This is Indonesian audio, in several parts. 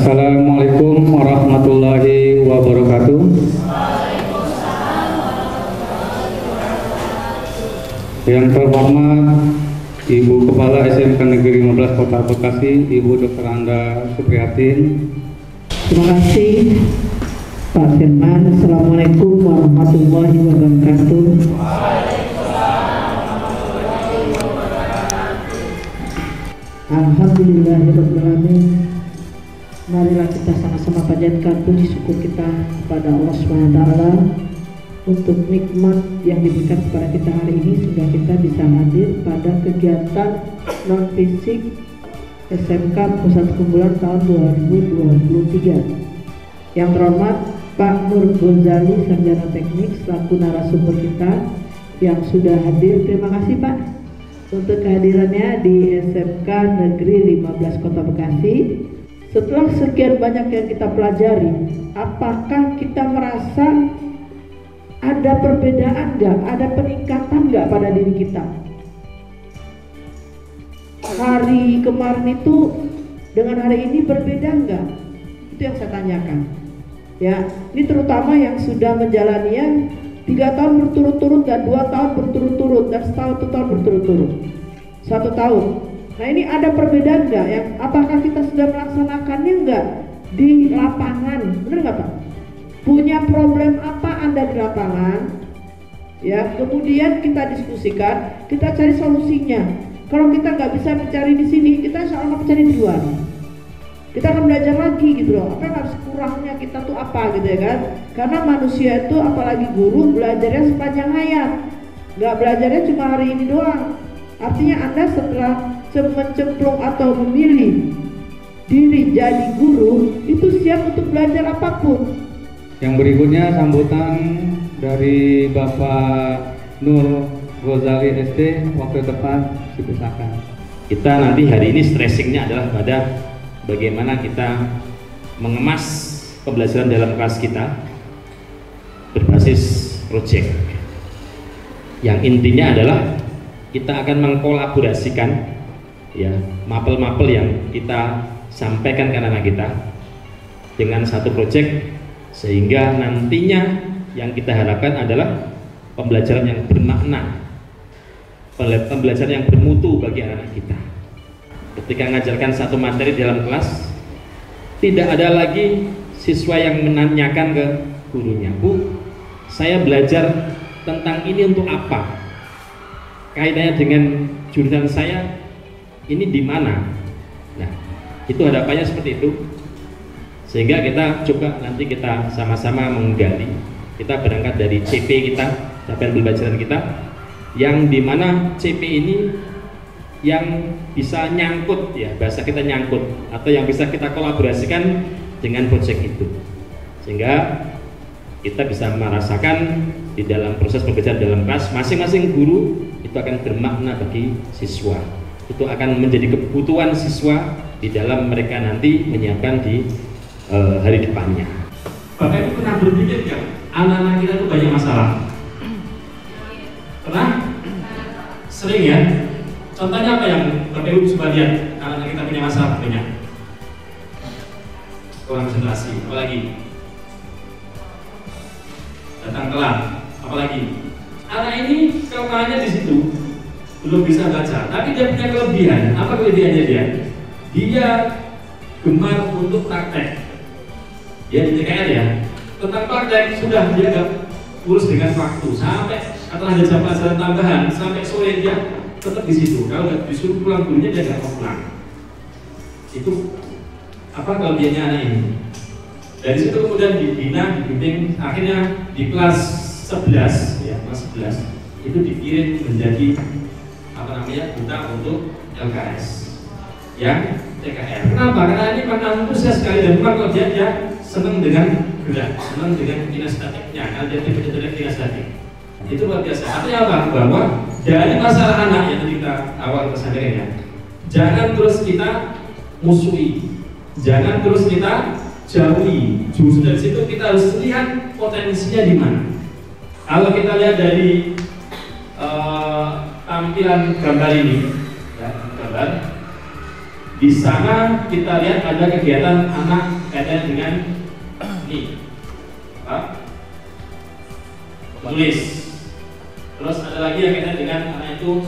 Assalamualaikum warahmatullahi wabarakatuh. Yang terhormat Ibu Kepala SMK Negeri 15 Kota Bekasi, Ibu Dr. Anda Supriyatin. Terima kasih Pak Firman. Assalamualaikum warahmatullahi wabarakatuh. Alhamdulillahirrahmanirrahim. Marilah kita sama-sama panjatkan puji syukur kita kepada Allah SWT untuk nikmat yang diberikan kepada kita hari ini sehingga kita bisa hadir pada kegiatan non fisik SMK Pusat Keunggulan tahun 2023. Yang terhormat Pak Nur Ghazali, Sarjana Teknik selaku narasumber kita yang sudah hadir. Terima kasih Pak untuk kehadirannya di SMK Negeri 15 Kota Bekasi. Setelah sekian banyak yang kita pelajari, apakah kita merasa ada perbedaan nggak, ada peningkatan nggak pada diri kita? Hari kemarin itu dengan hari ini berbeda nggak? Itu yang saya tanyakan. Ya, ini terutama yang sudah menjalaninya 3 tahun berturut-turut dan 2 tahun berturut-turut dan 1 tahun berturut-turut. 1 tahun. Nah ini ada perbedaan nggak? Yang apakah kita sudah melaksanakannya nggak di lapangan? Benar nggak Pak? Punya problem apa Anda di lapangan? Ya, kemudian kita diskusikan, kita cari solusinya. Kalau kita nggak bisa mencari di sini, kita insya Allah mencari di luar. Kita akan belajar lagi gitu loh. Apa yang harus kurangnya kita tuh apa gitu ya kan? Karena manusia itu apalagi guru belajarnya sepanjang hayat. Nggak belajarnya cuma hari ini doang. Artinya Anda setelah mencemplung atau memilih diri jadi guru itu siap untuk belajar apapun. Yang berikutnya sambutan dari Bapak Nur Ghazali SD, waktu tepat dipisahkan. Kita nanti hari ini stressingnya adalah pada bagaimana kita mengemas pembelajaran dalam kelas kita berbasis project. Yang intinya adalah kita akan mengkolaborasikan ya mapel-mapel yang kita sampaikan ke anak-anak kita dengan satu proyek sehingga nantinya yang kita harapkan adalah pembelajaran yang bermakna, pembelajaran yang bermutu bagi anak-anak kita. Ketika mengajarkan satu materi dalam kelas, tidak ada lagi siswa yang menanyakan ke gurunya, Bu, saya belajar tentang ini untuk apa? Kaitannya dengan jurusan saya ini di mana? Nah, itu harapannya seperti itu. Sehingga kita coba nanti kita sama-sama menggali. Kita berangkat dari CP kita, capaian pembelajaran kita, yang dimana CP ini yang bisa nyangkut ya, bahasa kita nyangkut, atau yang bisa kita kolaborasikan dengan proyek itu. Sehingga kita bisa merasakan di dalam proses pembelajaran dalam kelas, masing-masing guru itu akan bermakna bagi siswa. Itu akan menjadi kebutuhan siswa di dalam mereka nanti menyiapkan di hari depannya. Bapak Ibu pernah berpikir nggak anak-anak kita itu banyak masalah? Pernah? Sering ya? Contohnya apa yang Bapak Ibu bisa lihat anak-anak kita punya masalah banyak? Kurang konsentrasi, apalagi? Datang telat, apalagi? Anak ini kelemahannya di situ. Belum bisa baca, tapi dia punya kelebihan. Apa kelebihannya dia? Dia gemar untuk praktek. Ya di TKR ya, tentang praktek sudah dia nggak urus dengan waktu sampai setelah ada jam pelajaran tambahan sampai sore dia tetap di situ. Kalau nggak disuruh pulang gurunya dia nggak mau pulang. Itu apa kelebihannya anak ini? Dari situ kemudian dibina, dibimbing, akhirnya di kelas 11 ya, kelas 11 itu dikirim menjadi duta untuk LKS yang TKR. Kenapa? Karena ini memang antusias sekali dan memang kalau dia senang dengan gerak, senang dengan kinestetiknya, karena dia tidak kinestetik. Itu luar biasa. Artinya apa? Bahwa dari masalah anak yang tadi kita awal kesampaikan ya, jangan terus kita musuhi, jangan terus kita jauhi. Justru dari situ kita harus lihat potensinya di mana. Kalau kita lihat dari tampilan gambar ini, ya, gambar di sana kita lihat ada kegiatan anak kaitan dengan ini, menulis. Terus ada lagi yang kaitan dengan anak itu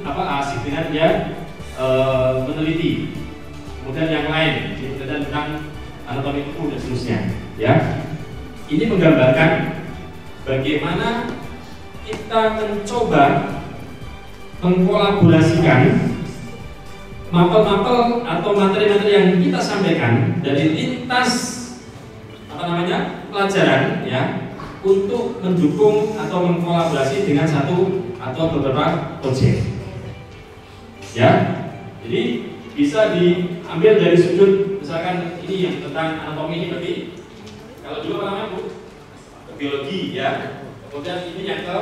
asik dengan dia meneliti. Kemudian yang lain berkaitan tentang anatomi tubuh dan seterusnya. Ya, ini menggambarkan bagaimana kita mencoba mengkolaborasikan mapel-mapel atau materi-materi yang kita sampaikan dari lintas pelajaran ya, untuk mendukung atau mengkolaborasi dengan satu atau beberapa proyek. Ya, jadi bisa diambil dari sudut misalkan ini yang tentang anatomi ini berarti kalau dulu apa namanya Bu? Ke biologi ya. Kemudian ini yang ke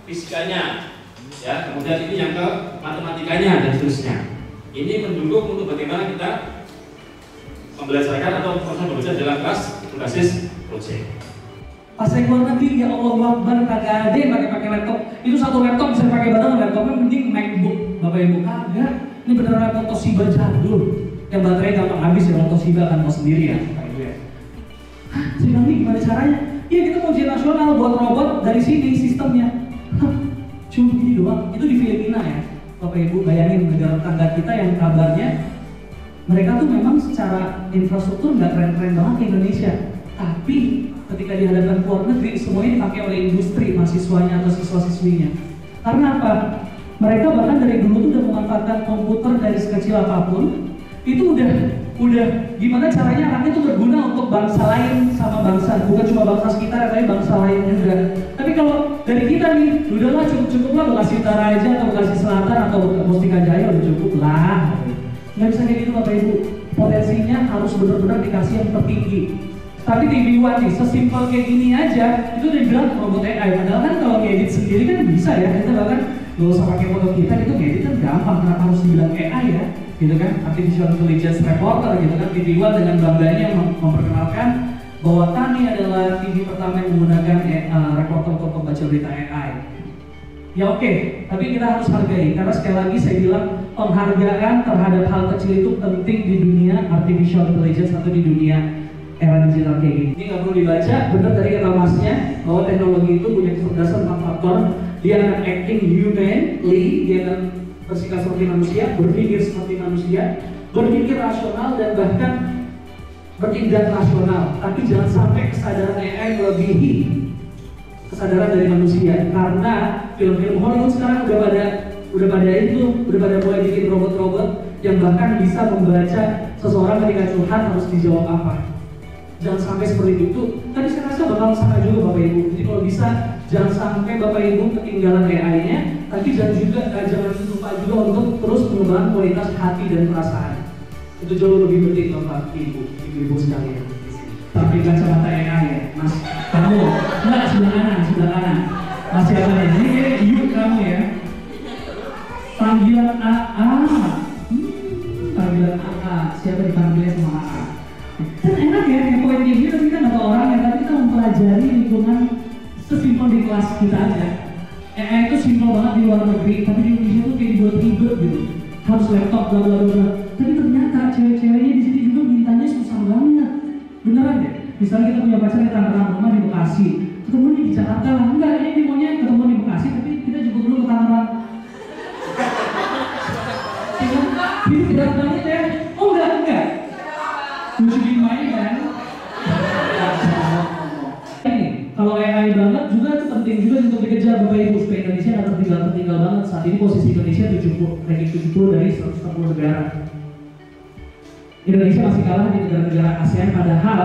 fisikanya, ya. Kemudian ini yang ke matematikanya dan seterusnya. Ini mendukung untuk bagaimana kita membelajarkan atau proses belajar dalam kelas berbasis proyek. Pas saya keluar negeri, ya Allah Akbar, kagak ada yang pakai laptop. Itu satu laptop bisa pakai bareng, laptopnya mending MacBook, Bapak Ibu. Kagak, ini beneran laptop Toshiba jadul, yang baterainya gampang habis ya. Kalau Toshiba kan mau sendiri ya, Bapak Ibu ya. Hah, saya bilang nih gimana caranya? Iya, kita mau ujian nasional buat robot dari sini sistemnya. Cuma begini doang. Itu di Filipina ya, Bapak Ibu. Bayangin negara tetangga kita yang kabarnya mereka tuh memang secara infrastruktur nggak keren-keren banget ke Indonesia, tapi ketika dihadapkan ke luar negeri semuanya dipakai oleh industri, mahasiswanya atau siswa-siswinya. Karena apa? Mereka bahkan dari dulu tuh udah memanfaatkan komputer dari sekecil apapun. Itu udah gimana caranya anaknya itu berguna untuk bangsa lain sama bangsa, bukan cuma bangsa sekitar tapi bangsa lain juga. Tapi kalau dari kita nih, udahlah cukup-cukuplah Bekasi Utara aja atau Bekasi Selatan atau Mustika Jaya udah cukup lah. Nggak bisa kayak gitu Bapak Ibu. Potensinya harus benar-benar dikasih yang tertinggi. Tapi TV One nih, sesimpel kayak gini aja itu udah bilang robot AI. Padahal kan kalau ngedit sendiri kan bisa ya, kita bahkan nggak usah pakai foto kita, itu ngedit kan gampang. Kenapa harus dibilang AI ya? Gitu kan, artificial intelligence reporter gitu kan. TV One dengan bangganya memperkenalkan bahwa kami adalah TV pertama yang menggunakan reporter untuk membaca berita AI. Ya oke, tapi kita harus hargai, karena sekali lagi saya bilang penghargaan terhadap hal kecil itu penting di dunia artificial intelligence atau di dunia era digital kayak gini. Ini nggak perlu dibaca, benar tadi kata masnya bahwa teknologi itu punya kecerdasan 4 faktor. Dia akan acting humanly, dia akan bersikap seperti manusia, berpikir seperti manusia, berpikir rasional dan bahkan bertindak rasional. Tapi jangan sampai kesadaran AI melebihi kesadaran dari manusia, karena film-film Hollywood sekarang udah pada mulai bikin robot-robot yang bahkan bisa membaca seseorang ketika curhat harus dijawab apa. Jangan sampai seperti itu. Tadi saya rasa bakal sama juga Bapak Ibu. Jadi kalau bisa jangan sampai Bapak Ibu ketinggalan AI-nya, tapi jangan lupa juga untuk terus mengembangkan kualitas hati dan perasaan. Itu jauh lebih penting Bapak Ibu sekalian. Tapi kacamata AI ya, Mas. Kamu enggak sebelah kanan. Mas siapa nih? Ini yuk kamu ya. Panggilan AA. Panggilan AA. Siapa dipanggilnya sama AA? Kan enak ya, yang poin kayak gitu, tapi kita nggak tahu orangnya, tapi kita mempelajari lingkungan sesimpel di kelas kita aja. AI itu simpel banget di luar negeri, tapi di Indonesia tuh kayak dibuat ribet gitu. Harus laptop, bla bla bla. Tapi ternyata cewek-ceweknya di sini juga mintanya susah banget. Beneran deh. Misalnya kita punya pacar di Tangerang, rumah di Bekasi, ketemu di Jakarta lah. Enggak, ini maunya ketemu di Bekasi, tapi kita jemput dulu ke Tangerang. Itu berat banget ya. Oh enggak. Lucu dimain kan? Ini, kalau AI banget juga itu penting juga untuk dikejar Bapak Ibu supaya Indonesia nggak tertinggal banget. Saat ini posisi Indonesia ranking 70 dari 140 negara. Indonesia masih kalah di negara-negara ASEAN, padahal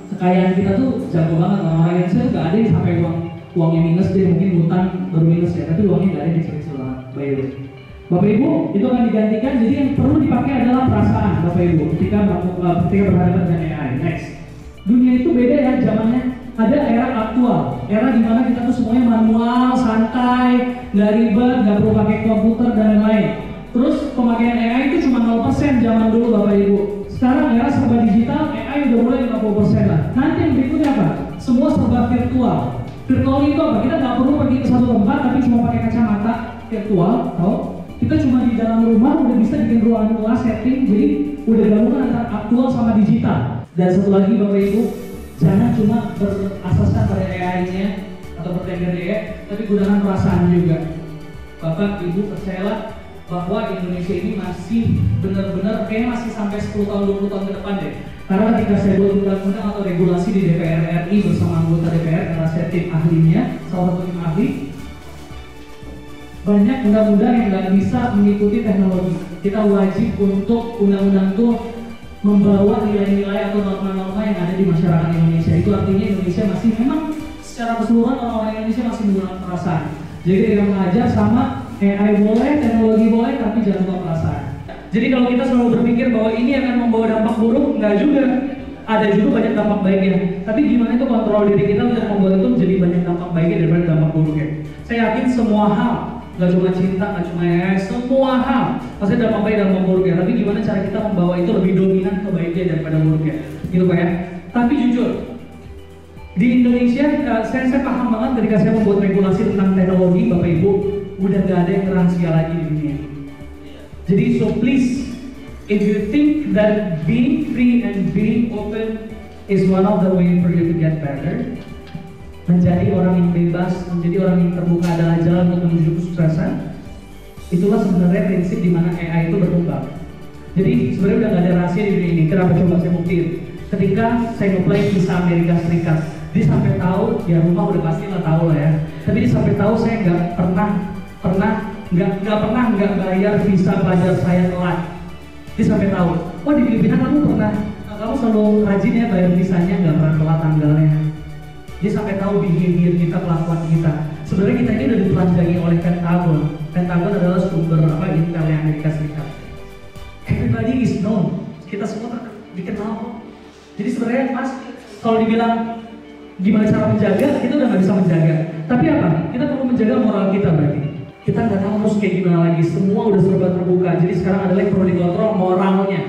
kekayaan kita tuh jago banget. Orang Indonesia tuh nggak ada yang sampai uang uangnya minus, dia mungkin utang baru minus ya, tapi uangnya nggak ada kecil-kecil banget, by the way. Bapak Ibu, itu akan digantikan, jadi yang perlu dipakai adalah perasaan Bapak Ibu ketika berhadapan dengan AI. Next, dunia itu beda ya zamannya. Ada era aktual, era dimana kita tuh semuanya manual, santai, nggak ribet, nggak perlu pakai komputer dan lain-lain. Terus pemakaian AI itu cuma 0% zaman dulu Bapak Ibu. Sekarang era serba digital, AI udah mulai 50% lah. Nanti yang berikutnya apa? Semua serba virtual. Virtual itu apa? Kita nggak perlu pergi ke satu tempat, tapi cuma pakai kacamata virtual, tau? Kita cuma di dalam rumah udah bisa bikin ruangan kelas setting, jadi udah gabungan antara aktual sama digital. Dan satu lagi Bapak Ibu, jangan cuma berasaskan pada AI-nya atau bertengger AI, tapi gunakan perasaan juga. Bapak Ibu percayalah bahwa Indonesia ini masih benar-benar kayaknya masih sampai 10 tahun 20 tahun ke depan deh. Karena ketika saya buat undang-undang atau regulasi di DPR RI bersama anggota DPR karena saya tim ahlinya, salah satu tim ahli, banyak undang-undang yang nggak bisa mengikuti teknologi. Kita wajib untuk undang-undang itu membawa nilai-nilai atau norma-norma yang ada di masyarakat Indonesia. Itu artinya Indonesia masih memang secara keseluruhan orang-orang Indonesia masih menggunakan perasaan. Jadi yang mengajar sama AI boleh, teknologi boleh, tapi jangan lupa perasaan. Jadi kalau kita selalu berpikir bahwa ini akan membawa dampak buruk, enggak juga. Ada juga banyak dampak baiknya. Tapi gimana itu kontrol diri kita untuk membuat itu menjadi banyak dampak baiknya daripada dampak buruknya. Saya yakin semua hal, nggak cuma cinta, nggak cuma AI, semua hal pasti ada dampak baik dan dampak buruknya. Tapi gimana cara kita membawa itu lebih dominan ke baiknya daripada buruknya, gitu Pak ya. Tapi jujur, di Indonesia saya paham banget ketika saya membuat regulasi tentang teknologi, Bapak Ibu, udah nggak ada yang rahasia lagi di dunia. Jadi so please, if you think that being free and being open is one of the way for you to get better, menjadi orang yang bebas, menjadi orang yang terbuka adalah jalan untuk menuju kesuksesan. Itulah sebenarnya prinsip di mana AI itu berkembang. Jadi sebenarnya udah nggak ada rahasia di dunia ini. Kenapa coba saya buktiin? Ketika saya nge-apply visa Amerika Serikat, dia sampai tahu, ya rumah udah pasti lah tahu lah ya. Tapi dia sampai tahu saya nggak pernah bayar visa pelajar saya telat. Dia sampai tahu. Oh di Filipina kamu selalu rajin ya bayar visanya, nggak pernah telat tanggalnya. Dia sampai tahu behavior kita, kelakuan kita. Sebenarnya kita ini udah ditelanjangi oleh Pentagon. Pentagon adalah sumber intel yang Amerika Serikat. Everybody is known. Kita semua dikenal. Jadi sebenarnya Mas, kalau dibilang gimana cara menjaga, kita udah nggak bisa menjaga. Tapi apa? Kita perlu menjaga moral kita berarti. Kita nggak tahu harus kayak gimana lagi. Semua udah serba terbuka. Jadi sekarang adalah yang perlu dikontrol moralnya.